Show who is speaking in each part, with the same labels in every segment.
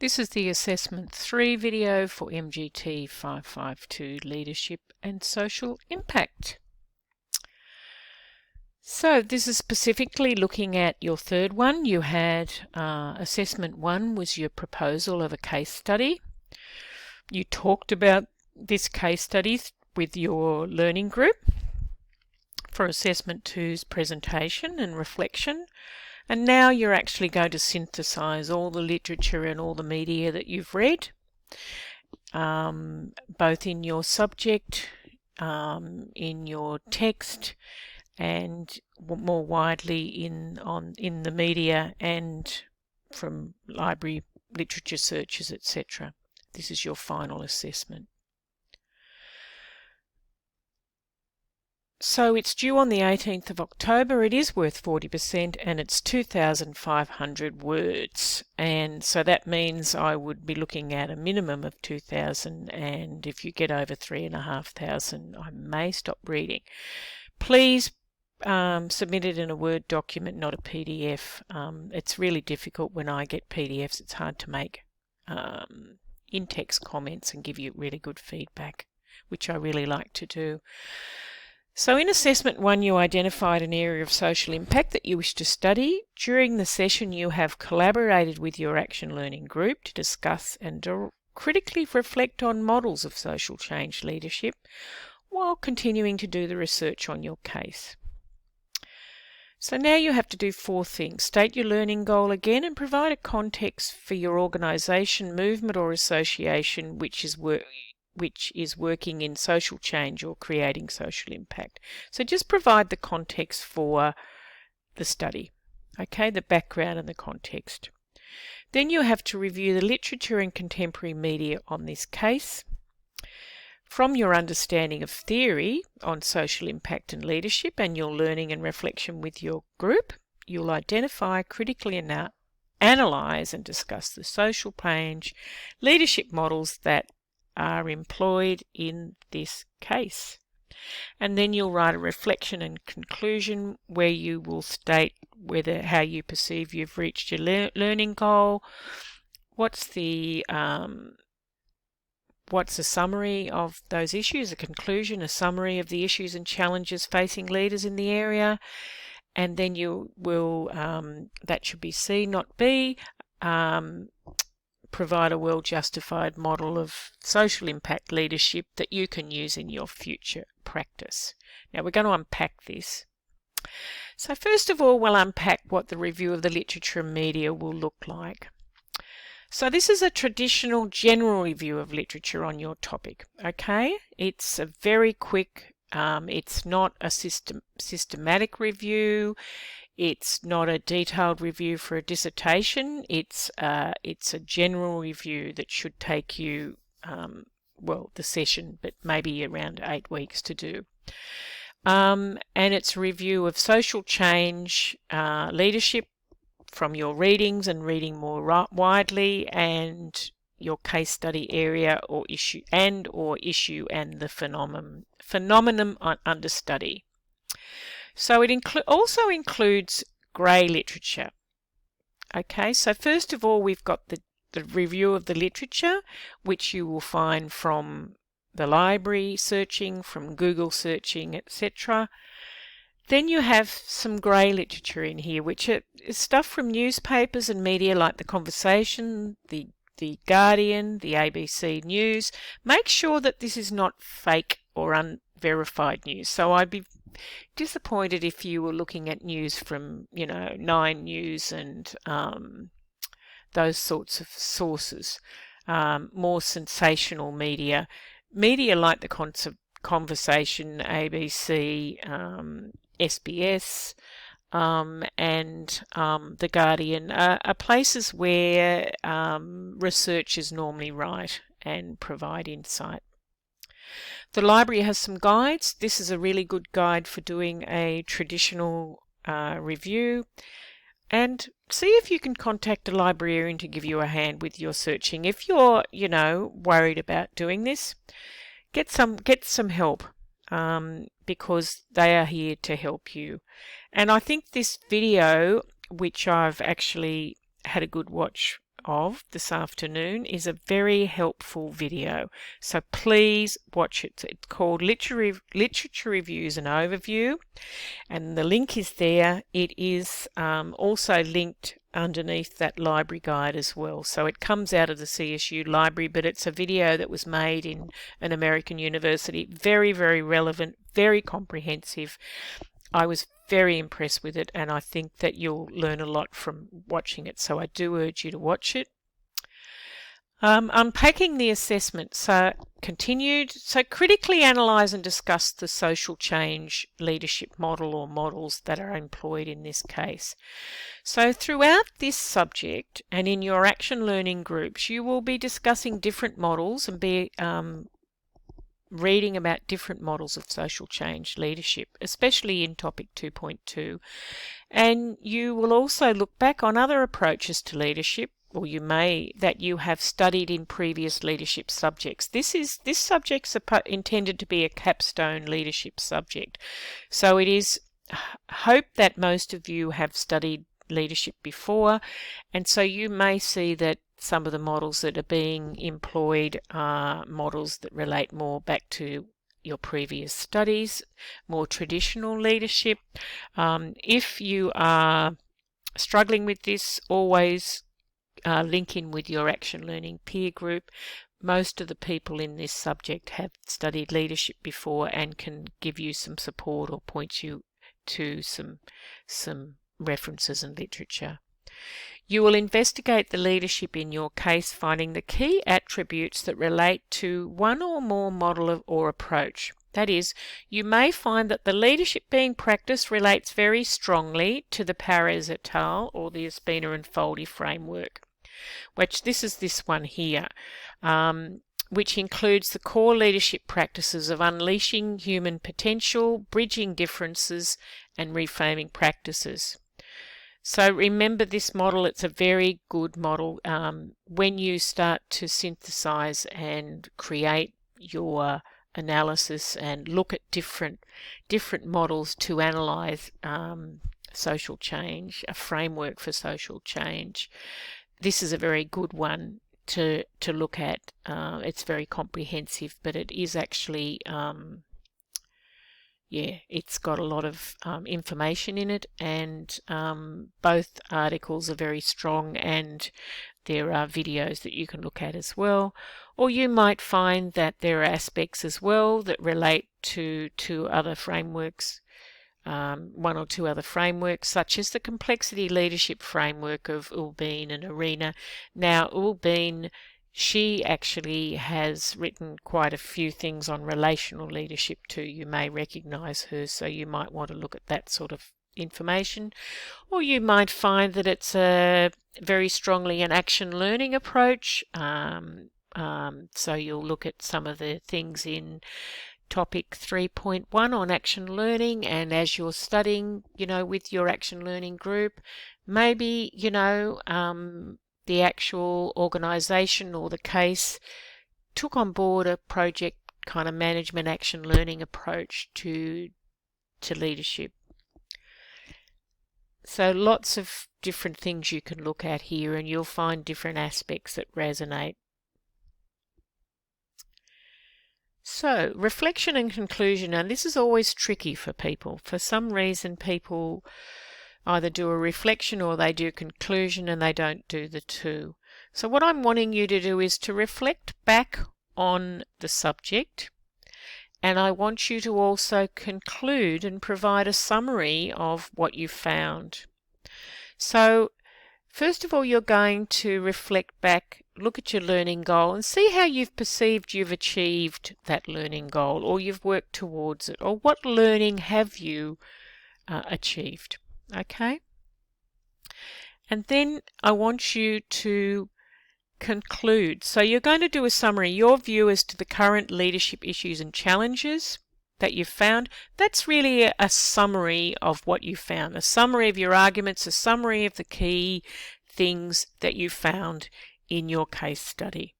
Speaker 1: This is the Assessment 3 video for MGT552 Leadership and Social Impact. So this is specifically looking at your third one. You had Assessment 1 was your proposal of a case study. You talked about this case study with your learning group for Assessment 2's presentation and reflection. And now you're actually going to synthesize all the literature and all the media that you've read, both in your subject, in your text, and more widely in the media and from library literature searches, etc. This is your final assessment. So it's due on the 18th of October. It is worth 40% and it's 2,500 words. And so that means I would be looking at a minimum of 2,000, and if you get over 3,500, I may stop reading. Please submit it in a Word document, not a PDF. It's really difficult when I get PDFs. It's hard to make in-text comments and give you really good feedback, which I really like to do. So in Assessment 1, you identified an area of social impact that you wish to study. During the session, you have collaborated with your action learning group to discuss and critically reflect on models of social change leadership while continuing to do the research on your case. So now you have to do 4 things. State your learning goal again and provide a context for your organisation, movement or association which is working in social change or creating social impact. So just provide the context for the study, okay, the background and the context. Then you have to review the literature and contemporary media on this case. From your understanding of theory on social impact and leadership and your learning and reflection with your group, you'll identify, critically analyse and discuss the social change leadership models that are employed in this case. And then you'll write a reflection and conclusion where you will state how you perceive you've reached your learning goal, what's a summary of those issues, a conclusion, a summary of the issues and challenges facing leaders in the area, and then you will, that should be C, not B, provide a well-justified model of social impact leadership that you can use in your future practice. Now we're going to unpack this. So first of all, we'll unpack what the review of the literature and media will look like. So this is a traditional general review of literature on your topic, okay? It's a very quick, it's not a systematic review. It's not a detailed review for a dissertation. It's a general review that should take you, the session, but maybe around 8 weeks to do. And it's a review of social change, leadership from your readings and reading more widely, and your case study area or issue and the phenomenon under study. So it also includes grey literature. Okay, so first of all, we've got the review of the literature, which you will find from the library searching, from Google searching, etc. Then you have some grey literature in here, which is stuff from newspapers and media like The Conversation, the Guardian, the ABC News. Make sure that this is not fake or unverified news. So I'd be disappointed if you were looking at news from, 9 News and those sorts of sources, more sensational media like The Conversation, ABC, SBS, and The Guardian are places where researchers normally write and provide insight. The library has some guides. This is a really good guide for doing a traditional review. And see if you can contact a librarian to give you a hand with your searching. If you're, worried about doing this, get some help because they are here to help you. And I think this video, which I've actually had a good watch of this afternoon is a very helpful video. So please watch it. It's called Literature Reviews and Overview, and the link is there. It is also linked underneath that library guide as well. So it comes out of the CSU library, but it's a video that was made in an American university. Very, very relevant, very comprehensive. I was very impressed with it, and I think that you'll learn a lot from watching it. So I do urge you to watch it. Unpacking the assessment. So continued. So critically analyse and discuss the social change leadership model or models that are employed in this case. So throughout this subject and in your action learning groups, you will be discussing different models and be reading about different models of social change leadership, especially in topic 2.2. And you will also look back on other approaches to leadership, or you may, that you have studied in previous leadership subjects. This subject's intended to be a capstone leadership subject. So it is hope that most of you have studied leadership before, and so you may see that some of the models that are being employed are models that relate more back to your previous studies, more traditional leadership. If you are struggling with this, always link in with your action learning peer group. Most of the people in this subject have studied leadership before and can give you some support or point you to some references and literature. You will investigate the leadership in your case, finding the key attributes that relate to one or more model or approach. That is, you may find that the leadership being practiced relates very strongly to the Perez et al. Or the Espina and Foldy framework, which this is this one here, which includes the core leadership practices of unleashing human potential, bridging differences, and reframing practices. So remember this model, it's a very good model. When you start to synthesize and create your analysis and look at different models to analyze social change, a framework for social change, this is a very good one to look at. It's very comprehensive, but it is actually it's got a lot of information in it, and both articles are very strong, and there are videos that you can look at as well. Or you might find that there are aspects as well that relate to other frameworks, one or two other frameworks, such as the complexity leadership framework of Ulbeen and Arena. Now, Ulbeen, she actually has written quite a few things on relational leadership too. You may recognize her, so you might want to look at that sort of information. Or you might find that it's a very strongly an action learning approach. So you'll look at some of the things in topic 3.1 on action learning, and as you're studying, with your action learning group, maybe, the actual organisation or the case took on board a project kind of management action learning approach to leadership. So lots of different things you can look at here, and you'll find different aspects that resonate. So reflection and conclusion, and this is always tricky for people. For some reason people either do a reflection or they do conclusion, and they don't do the two. So what I'm wanting you to do is to reflect back on the subject, and I want you to also conclude and provide a summary of what you found. So first of all, you're going to reflect back, look at your learning goal and see how you've perceived you've achieved that learning goal, or you've worked towards it, or what learning have you achieved. Okay? And then I want you to conclude. So you're going to do a summary, your view as to the current leadership issues and challenges that you've found. That's really a summary of what you found, a summary of your arguments, a summary of the key things that you found in your case study.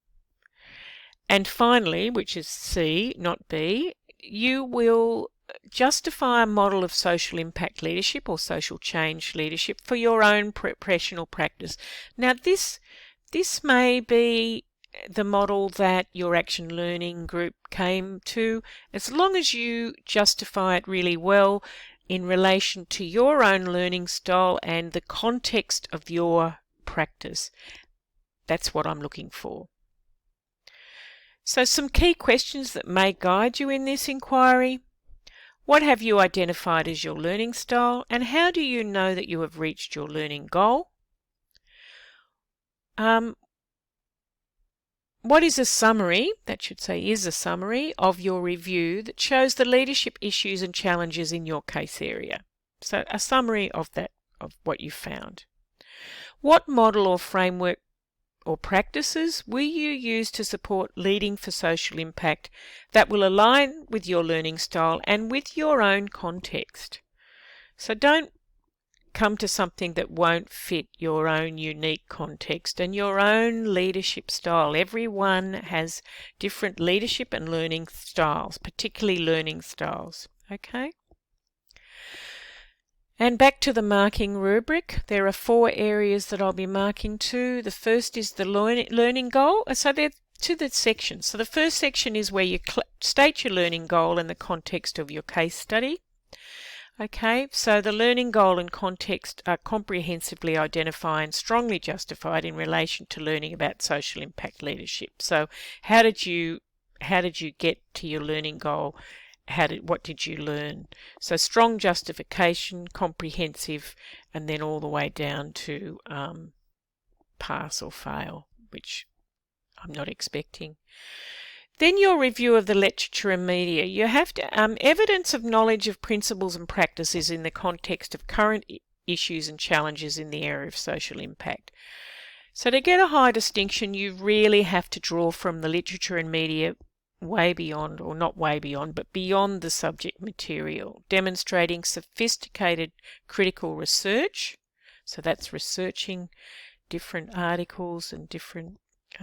Speaker 1: And finally, which is C, not B, you will justify a model of social impact leadership or social change leadership for your own professional practice. Now this This may be the model that your action learning group came to, as long as you justify it really well in relation to your own learning style and the context of your practice. That's what I'm looking for. So some key questions that may guide you in this inquiry. What have you identified as your learning style, and how do you know that you have reached your learning goal? What is a summary, that should say is a summary, of your review that shows the leadership issues and challenges in your case area? So a summary of that, of what you found. What model or framework or practices will you use to support leading for social impact that will align with your learning style and with your own context? So don't come to something that won't fit your own unique context and your own leadership style. Everyone has different leadership and learning styles, particularly learning styles. Okay? And back to the marking rubric, there are 4 areas that I'll be marking to. The first is the learning goal. So they're to the sections. So the first section is where you state your learning goal in the context of your case study. Okay, so the learning goal and context are comprehensively identified and strongly justified in relation to learning about social impact leadership. So how did you get to your learning goal? What did you learn? So strong justification, comprehensive, and then all the way down to pass or fail, which I'm not expecting. Then your review of the literature and media. You have to evidence of knowledge of principles and practices in the context of current issues and challenges in the area of social impact. So to get a high distinction, you really have to draw from the literature and media way beyond, or not way beyond, but beyond the subject material, demonstrating sophisticated critical research. So that's researching different articles and different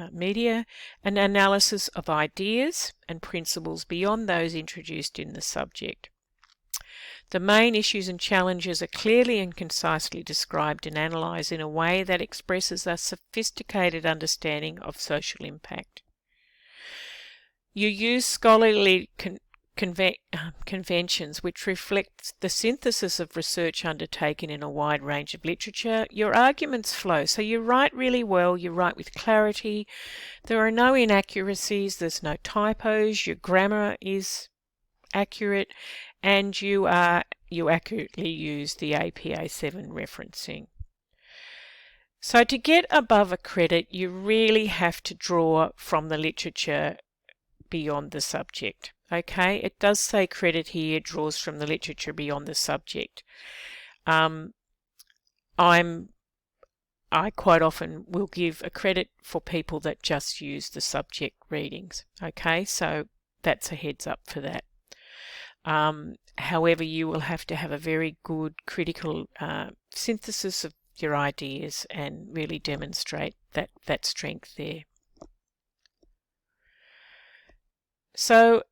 Speaker 1: media, and analysis of ideas and principles beyond those introduced in the subject. The main issues and challenges are clearly and concisely described and analysed in a way that expresses a sophisticated understanding of social impact. You use scholarly conventions which reflect the synthesis of research undertaken in a wide range of literature. Your arguments flow, so you write really well, you write with clarity, there are no inaccuracies, there's no typos, your grammar is accurate, and you accurately use the APA 7 referencing. So to get above a credit, you really have to draw from the literature beyond the subject. Okay, it does say credit here, draws from the literature beyond the subject. I quite often will give a credit for people that just use the subject readings. Okay, so that's a heads up for that. However, you will have to have a very good critical synthesis of your ideas and really demonstrate that strength there. So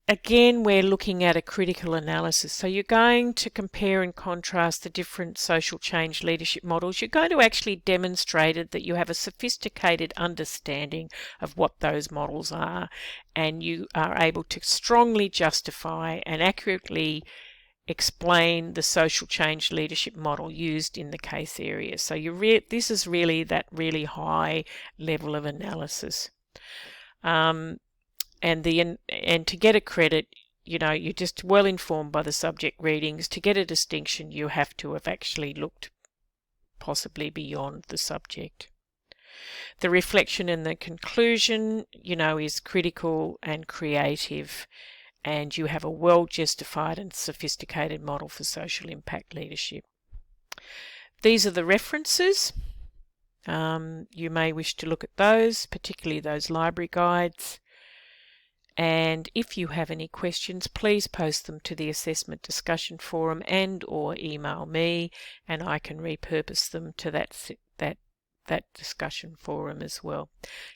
Speaker 1: again, we're looking at a critical analysis. So you're going to compare and contrast the different social change leadership models. You're going to actually demonstrate that you have a sophisticated understanding of what those models are, and you are able to strongly justify and accurately explain the social change leadership model used in the case area. So this is really that really high level of analysis. And to get a credit, you're just well informed by the subject readings. To get a distinction, you have to have actually looked possibly beyond the subject. The reflection and the conclusion, is critical and creative, and you have a well justified and sophisticated model for social impact leadership. These are the references. You may wish to look at those, particularly those library guides. And if you have any questions, please post them to the assessment discussion forum or email me, and I can repurpose them to that discussion forum as well.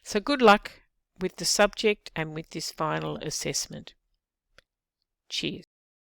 Speaker 1: So good luck with the subject and with this final assessment. Cheers.